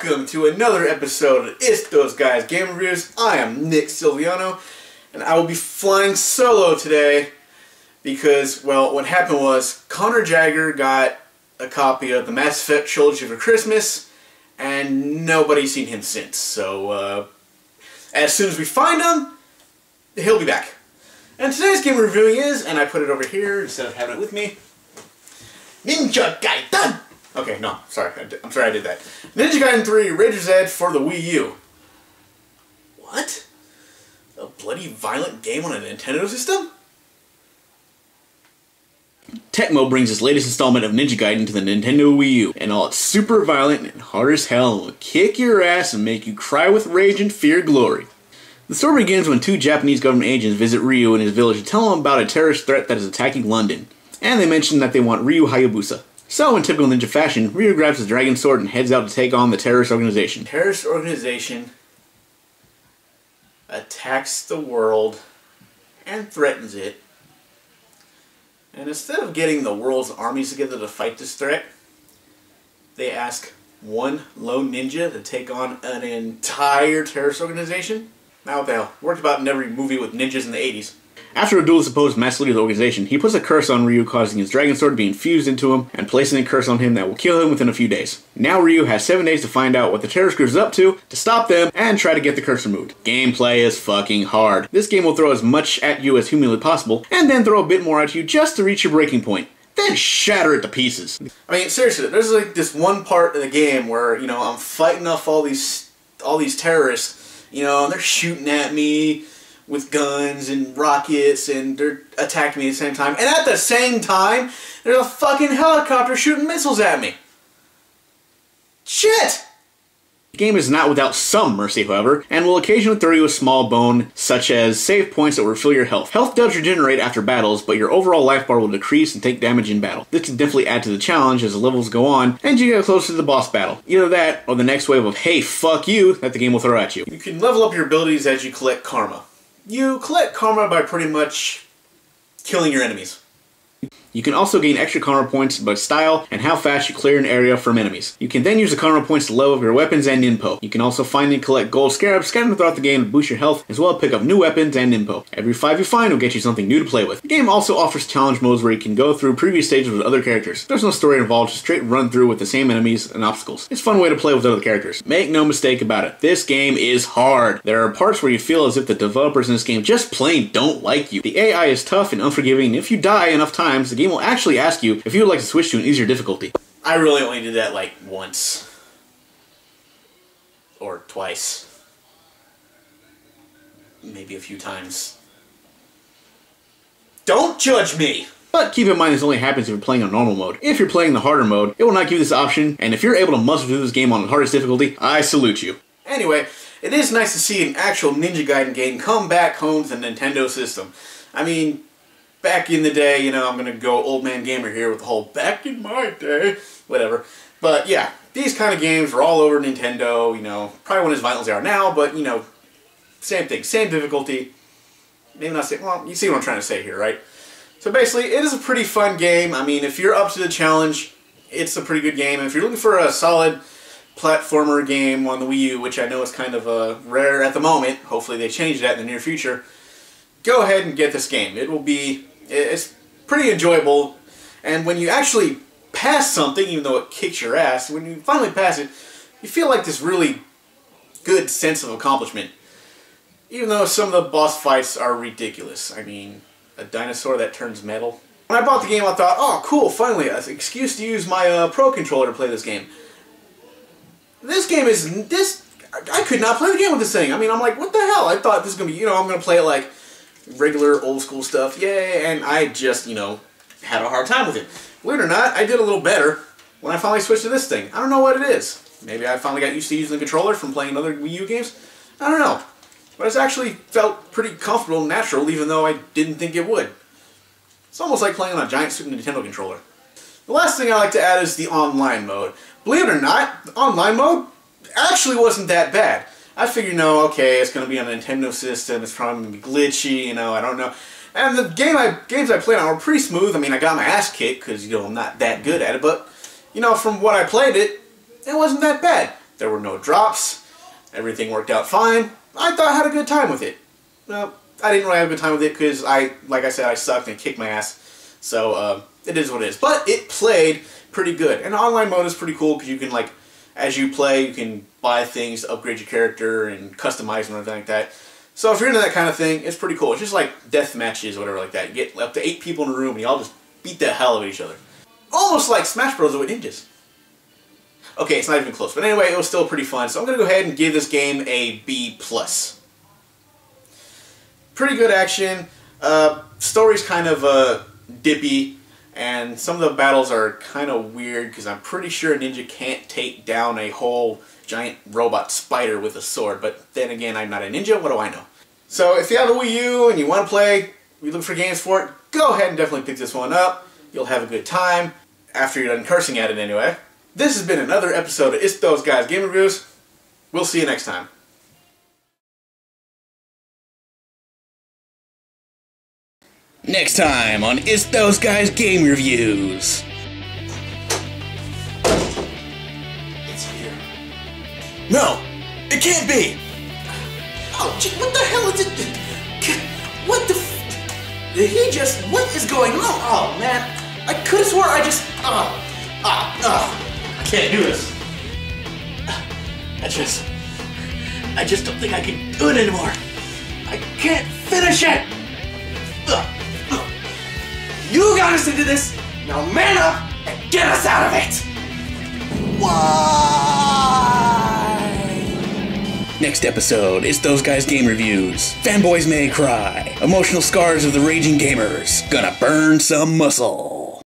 welcome to another episode of It's Those Guys Game Reviews. I am Nick Silveranato, and I will be flying solo today because, well, what happened was Connor Jagger got a copy of the Mass Effect trilogy for Christmas, and nobody's seen him since. So, as soon as we find him, he'll be back. And today's game we're reviewing is, and I put it over here instead of having it with me, Ninja Gaiden! Okay, no, sorry, I'm sorry I did that. Ninja Gaiden 3 Razor's Edge for the Wii U. What? A bloody violent game on a Nintendo system? Tecmo brings its latest installment of Ninja Gaiden to the Nintendo Wii U, and all it's super violent and hard as hell and will kick your ass and make you cry with rage and fear glory. The story begins when two Japanese government agents visit Ryu in his village to tell him about a terrorist threat that is attacking London, and they mention that they want Ryu Hayabusa. So, in typical ninja fashion, Ryu grabs his dragon sword and heads out to take on the terrorist organization. Terrorist organization attacks the world and threatens it. And instead of getting the world's armies together to fight this threat, they ask one lone ninja to take on an entire terrorist organization? Now what the hell? Worked about in every movie with ninjas in the 80s. After a duel supposed mass leader of the organization, he puts a curse on Ryu, causing his dragon sword to be infused into him and placing a curse on him that will kill him within a few days. Now Ryu has 7 days to find out what the terrorist group is up to stop them, and try to get the curse removed. Gameplay is fucking hard. This game will throw as much at you as humanly possible, and then throw a bit more at you just to reach your breaking point. Then shatter it to pieces. I mean, seriously, there's like this one part of the game where, you know, I'm fighting off all these terrorists, you know, and they're shooting at me with guns and rockets, and they're attacking me at the same time. And at the same time, there's a fucking helicopter shooting missiles at me. Shit! The game is not without some mercy, however, and will occasionally throw you a small bone, such as save points that will refill your health. Health does regenerate after battles, but your overall life bar will decrease and take damage in battle. This can definitely add to the challenge as the levels go on, and you get closer to the boss battle. Either that, or the next wave of hey, fuck you, that the game will throw at you. You can level up your abilities as you collect karma. You collect karma by pretty much killing your enemies. You can also gain extra karma points by style and how fast you clear an area from enemies. You can then use the karma points to level up your weapons and Ninpo. You can also find and collect gold scarabs scattered throughout the game to boost your health, as well as pick up new weapons and Ninpo. Every 5 you find will get you something new to play with. The game also offers challenge modes where you can go through previous stages with other characters. There's no story involved, just straight run through with the same enemies and obstacles. It's a fun way to play with other characters. Make no mistake about it, this game is hard. There are parts where you feel as if the developers in this game just plain don't like you. The AI is tough and unforgiving, and if you die enough times, the game will actually ask you if you would like to switch to an easier difficulty. I really only did that like once. Or twice. Maybe a few times. Don't judge me! But keep in mind this only happens if you're playing on normal mode. If you're playing the harder mode, it will not give you this option, and if you're able to muster through this game on the hardest difficulty, I salute you. Anyway, it is nice to see an actual Ninja Gaiden game come back home to the Nintendo system. I mean, back in the day, you know, I'm gonna go old man gamer here with the whole back in my day, whatever. But yeah, these kind of games were all over Nintendo, you know, probably not as violent as they are now, but you know, same thing, same difficulty. Maybe not say, well, you see what I'm trying to say here, right? So basically, it is a pretty fun game. I mean, if you're up to the challenge, it's a pretty good game. And if you're looking for a solid platformer game on the Wii U, which I know is kind of rare at the moment, hopefully they change that in the near future, go ahead and get this game. It's pretty enjoyable, and when you actually pass something, even though it kicks your ass, when you finally pass it, you feel like this really good sense of accomplishment. Even though some of the boss fights are ridiculous. I mean, a dinosaur that turns metal. When I bought the game, I thought, oh cool, finally, an excuse to use my Pro Controller to play this game. This game is, I could not play the game with this thing. I mean, I'm like, what the hell? I thought this was going to be, you know, I'm going to play it like regular old school stuff, yay, and I just, you know, had a hard time with it. Believe it or not, I did a little better when I finally switched to this thing. I don't know what it is. Maybe I finally got used to using the controller from playing other Wii U games. I don't know. But it's actually felt pretty comfortable and natural, even though I didn't think it would. It's almost like playing on a giant Super Nintendo controller. The last thing I like to add is the online mode. Believe it or not, the online mode actually wasn't that bad. I figured, no, okay, it's going to be on a Nintendo system, it's probably going to be glitchy, you know, I don't know. And the games I played on were pretty smooth. I mean, I got my ass kicked because, you know, I'm not that good at it, but, you know, from what I played it wasn't that bad. There were no drops. Everything worked out fine. I thought I had a good time with it. Well, I didn't really have a good time with it because like I said, I sucked and kicked my ass. So, it is what it is. But it played pretty good. And online mode is pretty cool because you can, like, as you play, you can buy things to upgrade your character and customize and everything like that. So if you're into that kind of thing, it's pretty cool. It's just like death matches or whatever like that. You get up to 8 people in a room and you all just beat the hell out of each other. Almost like Smash Bros. With ninjas. Okay, it's not even close. But anyway, it was still pretty fun. So I'm going to go ahead and give this game a B+. Pretty good action. Story's kind of dippy. And some of the battles are kind of weird because I'm pretty sure a ninja can't take down a whole giant robot spider with a sword. But then again, I'm not a ninja. What do I know? So if you have a Wii U and you want to play, you look for games for it, go ahead and definitely pick this one up. You'll have a good time. After you're done cursing at it anyway. This has been another episode of It's Those Guys Game Reviews. We'll see you next time. Next time on It's Those Guys Game Reviews. It's here. No! It can't be! Oh, gee, what the hell is it? What the f... Did he just... What is going on? Oh, man. I could have swore I just... I can't do this. I just don't think I can do it anymore. I can't finish it! You got us into this! Now man up and get us out of it! Why? Next episode, It's Those Guys Game Reviews. Fanboys may cry. Emotional scars of the raging gamers. Gonna burn some muscle.